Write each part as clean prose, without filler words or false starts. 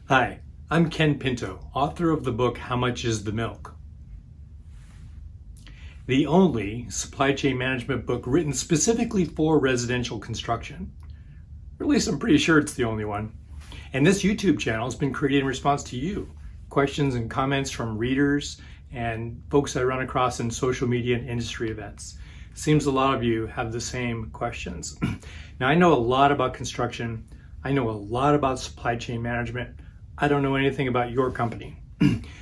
Hi, I'm Ken Pinto, author of the book How Much is the Milk? The only supply chain management book written specifically for residential construction. Or at least I'm pretty sure it's the only one. And this YouTube channel has been created in response to you. Questions and comments from readers and folks I run across in social media and industry events. Seems a lot of you have the same questions. Now I know a lot about construction. I know a lot about supply chain management. I don't know anything about your company.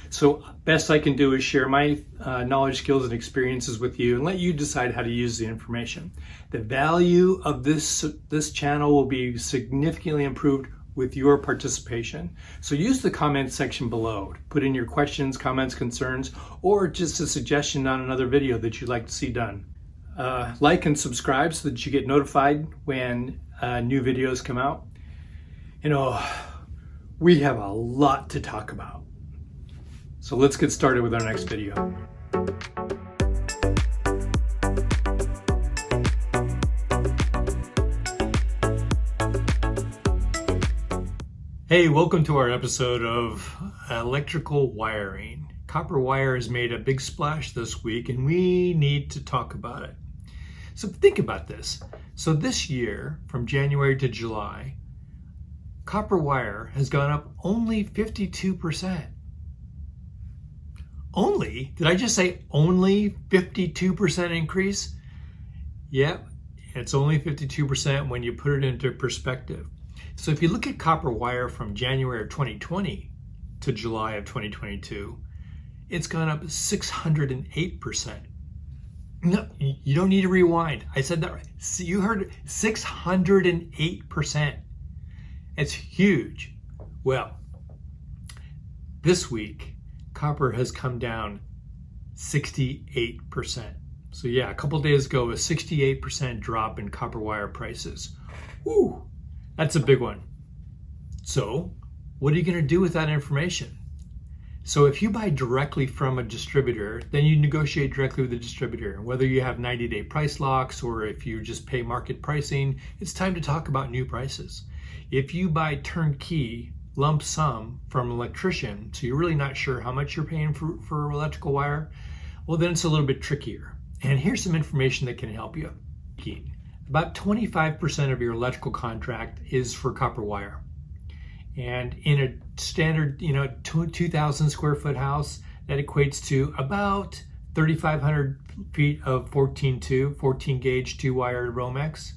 So best I can do is share my knowledge, skills, and experiences with you and let you decide how to use the information. The value of this channel will be significantly improved with your participation. So use the comment section below to put in your questions, comments, concerns, or just a suggestion on another video that you'd like to see done. Like and subscribe so that you get notified when new videos come out. You know, we have a lot to talk about. So let's get started with our next video. Hey, welcome to our episode of electrical wiring. Copper wire has made a big splash this week and we need to talk about it. So think about this. So this year, from January to July, copper wire has gone up only 52%. Only? Did I just say only 52% increase? Yep, it's only 52% when you put it into perspective. So if you look at copper wire from January of 2020 to July of 2022, it's gone up 608%. No, you don't need to rewind. I said that right. You heard 608%. It's huge. Well, this week, copper has come down 68%. So yeah, a couple days ago, a 68% drop in copper wire prices. Woo, that's a big one. So what are you gonna do with that information? So if you buy directly from a distributor, then you negotiate directly with the distributor. Whether you have 90-day price locks or if you just pay market pricing, it's time to talk about new prices. If you buy turnkey lump sum from an electrician, so you're really not sure how much you're paying for electrical wire, well then it's a little bit trickier. And here's some information that can help you. About 25% of your electrical contract is for copper wire. And in a standard, 2,000 square foot house, that equates to about 3,500 feet of 14 gauge 2-wire Romex,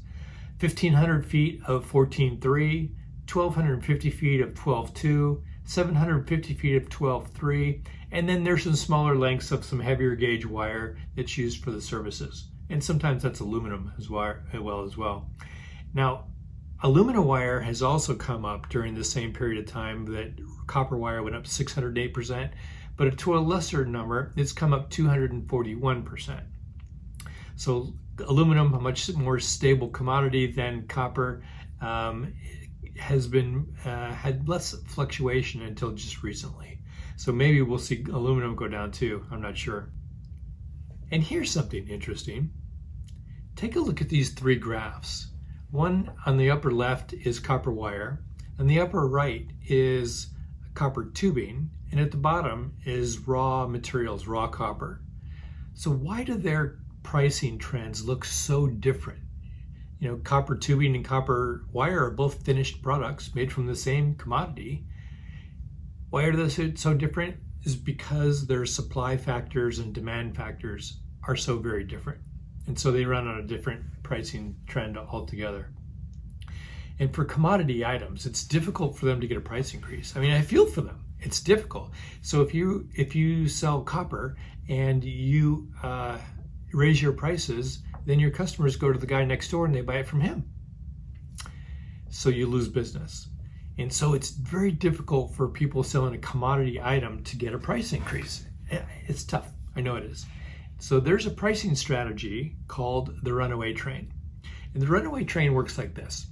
1,500 feet of 14.3, 1,250 feet of 12.2, 750 feet of 12.3, and then there's some smaller lengths of some heavier gauge wire that's used for the services. And sometimes that's aluminum as well. Now, aluminum wire has also come up during the same period of time that copper wire went up 608%, but to a lesser number, it's come up 241%. So aluminum, a much more stable commodity than copper, has been had less fluctuation until just recently. So maybe we'll see aluminum go down too, I'm not sure. And here's something interesting. Take a look at these three graphs. One on the upper left is copper wire, and the upper right is copper tubing, and at the bottom is raw materials, raw copper. So why do their pricing trends look so different? Copper tubing and copper wire are both finished products made from the same commodity. Why are they so different? Is because their supply factors and demand factors are so very different. And so they run on a different pricing trend altogether. And for commodity items, it's difficult for them to get a price increase. I mean, I feel for them. It's difficult. So if you sell copper and you raise your prices, then your customers go to the guy next door and they buy it from him. So you lose business. And so it's very difficult for people selling a commodity item to get a price increase. It's tough. I know it is. So there's a pricing strategy called the Runaway Train. And the Runaway Train works like this.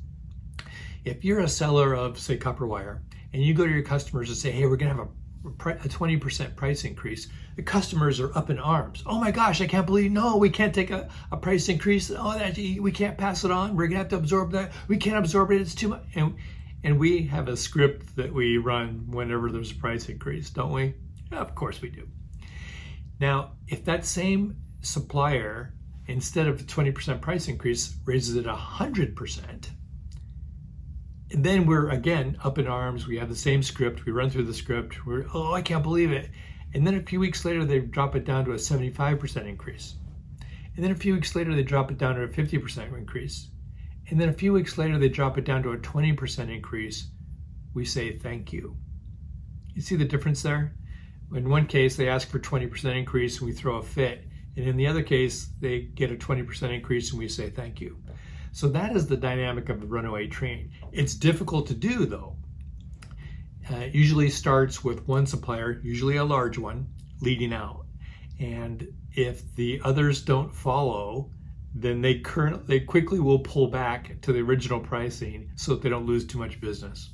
If you're a seller of, say, copper wire, and you go to your customers and say, hey, we're going to have a 20% price increase, the customers are up in arms. Oh my gosh, I can't believe, no, we can't take a price increase. Oh, we can't pass it on. We're going to have to absorb that. We can't absorb it. It's too much. And we have a script that we run whenever there's a price increase, don't we? Of course we do. Now, if that same supplier, instead of a 20% price increase, raises it 100%, and then we're again up in arms. We have the same script. We run through the script. Oh, I can't believe it. And then a few weeks later, they drop it down to a 75% increase. And then a few weeks later, they drop it down to a 50% increase. And then a few weeks later, they drop it down to a 20% increase. We say thank you. You see the difference there? In one case, they ask for 20% increase and we throw a fit. And in the other case, they get a 20% increase and we say thank you. So that is the dynamic of the runaway train. It's difficult to do though. It usually starts with one supplier, usually a large one, leading out. And if the others don't follow, then they quickly will pull back to the original pricing so that they don't lose too much business.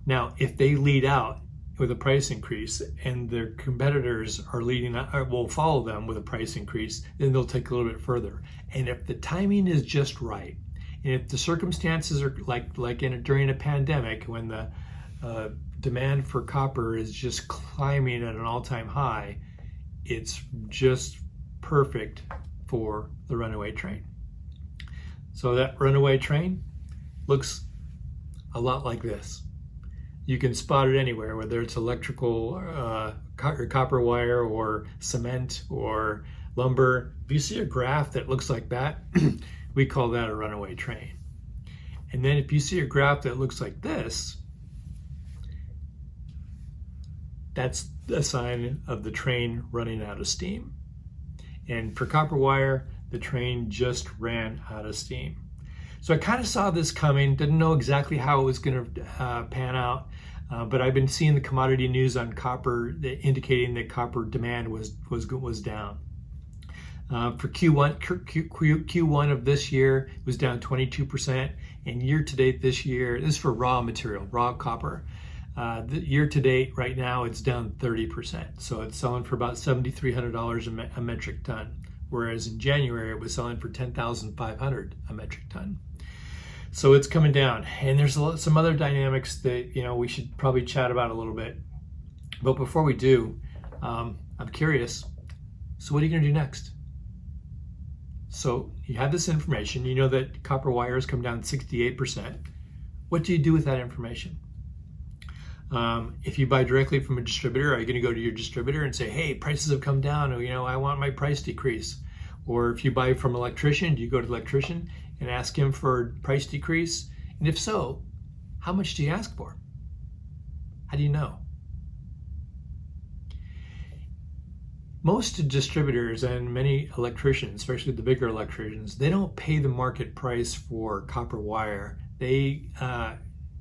Now, if they lead out with a price increase and their competitors are leading out, or will follow them with a price increase, then they'll take a little bit further. And if the timing is just right, and if the circumstances are during a pandemic when the demand for copper is just climbing at an all-time high, it's just perfect for the runaway train. So that runaway train looks a lot like this. You can spot it anywhere, whether it's electrical, copper wire, or cement, or lumber. If you see a graph that looks like that, we call that a runaway train. And then if you see a graph that looks like this, that's a sign of the train running out of steam. And for copper wire, the train just ran out of steam. So I kind of saw this coming, didn't know exactly how it was going to pan out, but I've been seeing the commodity news on copper indicating that copper demand was down. For Q1 of this year, it was down 22%, and year to date this year, this is for raw material, raw copper. The year to date right now, it's down 30%. So it's selling for about $7,300 a metric ton, whereas in January it was selling for $10,500 a metric ton. So it's coming down, and there's some other dynamics that we should probably chat about a little bit. But before we do, I'm curious. So what are you going to do next? So you have this information. You know that copper wire has come down 68%. What do you do with that information? If you buy directly from a distributor, are you going to go to your distributor and say, hey, prices have come down, or, I want my price decrease? Or if you buy from an electrician, do you go to the electrician and ask him for a price decrease? And if so, how much do you ask for? How do you know? Most distributors and many electricians, especially the bigger electricians, they don't pay the market price for copper wire. They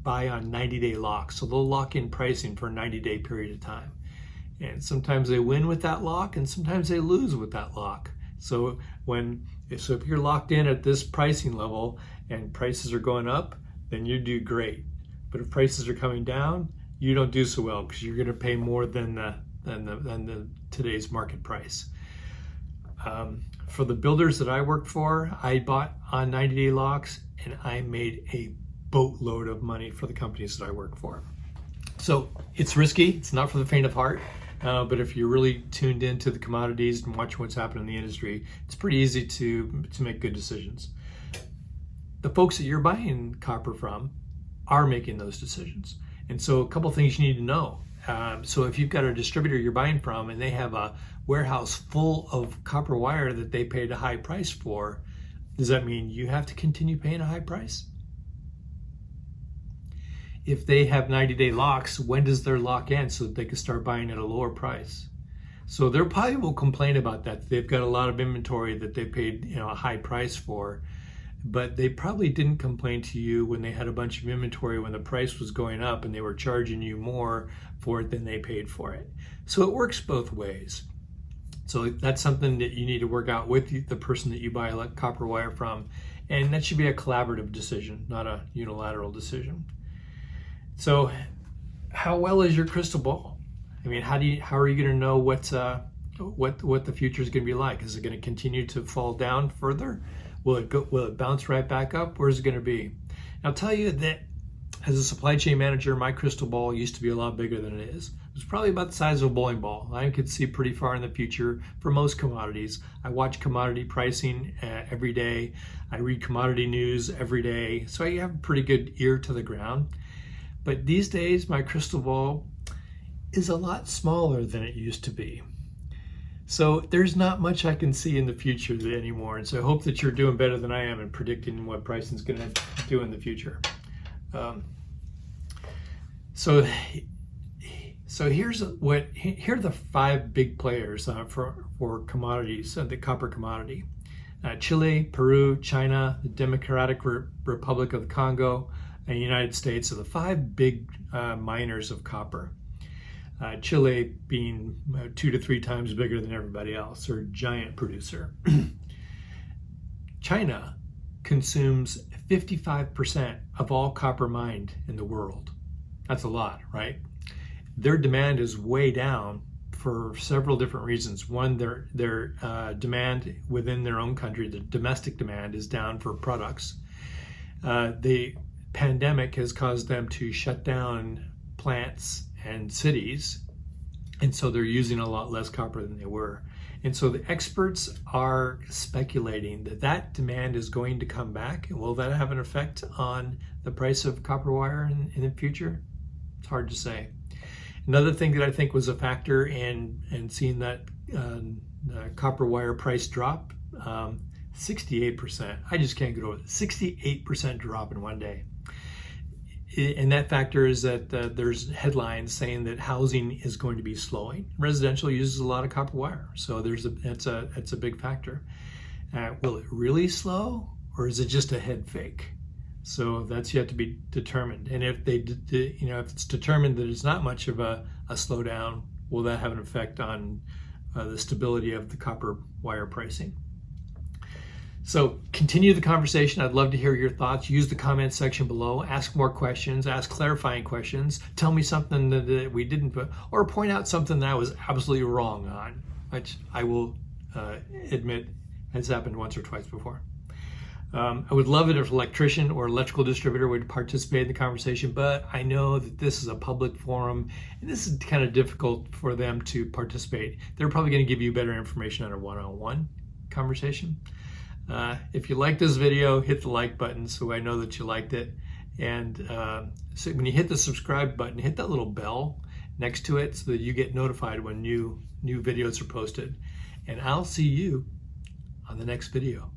buy on 90-day locks. So they'll lock in pricing for a 90-day period of time. And sometimes they win with that lock, and sometimes they lose with that lock. So if you're locked in at this pricing level and prices are going up, then you do great. But if prices are coming down, you don't do so well because you're going to pay more than the today's market price. For the builders that I worked for, I bought on 90-day locks, and I made a boatload of money for the companies that I work for. So it's risky. It's not for the faint of heart. But if you're really tuned into the commodities and watching what's happening in the industry, it's pretty easy to make good decisions. The folks that you're buying copper from are making those decisions. And so a couple things you need to know. So if you've got a distributor you're buying from and they have a warehouse full of copper wire that they paid a high price for, does that mean you have to continue paying a high price? If they have 90-day locks, when does their lock end so that they can start buying at a lower price? So they probably will complain about that. They've got a lot of inventory that they paid a high price for, but they probably didn't complain to you when they had a bunch of inventory when the price was going up and they were charging you more for it than they paid for it. So it works both ways. So that's something that you need to work out with the person that you buy copper wire from, and that should be a collaborative decision, not a unilateral decision. So how well is your crystal ball? I mean, how are you going to know what the future is going to be like? Is it going to continue to fall down further? Will it bounce right back up? Where's it going to be? I'll tell you that As a supply chain manager, my crystal ball used to be a lot bigger than it is. It was probably about the size of a bowling ball. I could see pretty far in the future for most commodities. I watch commodity pricing every day. I read commodity news every day. So I have a pretty good ear to the ground. But these days, my crystal ball is a lot smaller than it used to be. So there's not much I can see in the future anymore. And so I hope that you're doing better than I am in predicting what pricing is going to do in the future. So here are the 5 big players for commodities, the copper commodity. Chile, Peru, China, the Democratic Republic of the Congo, and the United States are the 5 big miners of copper. Chile being 2 to 3 times bigger than everybody else, or a giant producer. China consumes 55% of all copper mined in the world. That's a lot, right? Their demand is way down for several different reasons. One, their demand within their own country, the domestic demand, is down for products. The pandemic has caused them to shut down plants and cities, and so they're using a lot less copper than they were. And so the experts are speculating that demand is going to come back. And will that have an effect on the price of copper wire in the future? It's hard to say. Another thing that I think was a factor in seeing that copper wire price drop, 68%. I just can't get over it. 68% drop in one day. And that factor is that there's headlines saying that housing is going to be slowing. Residential uses a lot of copper wire, so it's a big factor. Will it really slow, or is it just a head fake? So that's yet to be determined. And if if it's determined that it's not much of a slowdown, will that have an effect on the stability of the copper wire pricing? So continue the conversation. I'd love to hear your thoughts. Use the comment section below. Ask more questions. Ask clarifying questions. Tell me something that we didn't put, or point out something that I was absolutely wrong on, which I will admit has happened once or twice before. I would love it if an electrician or electrical distributor would participate in the conversation, but I know that this is a public forum and this is kind of difficult for them to participate. They're probably going to give you better information on a one-on-one conversation. If you like this video, hit the like button so I know that you liked it. And so when you hit the subscribe button, hit that little bell next to it so that you get notified when new videos are posted. And I'll see you on the next video.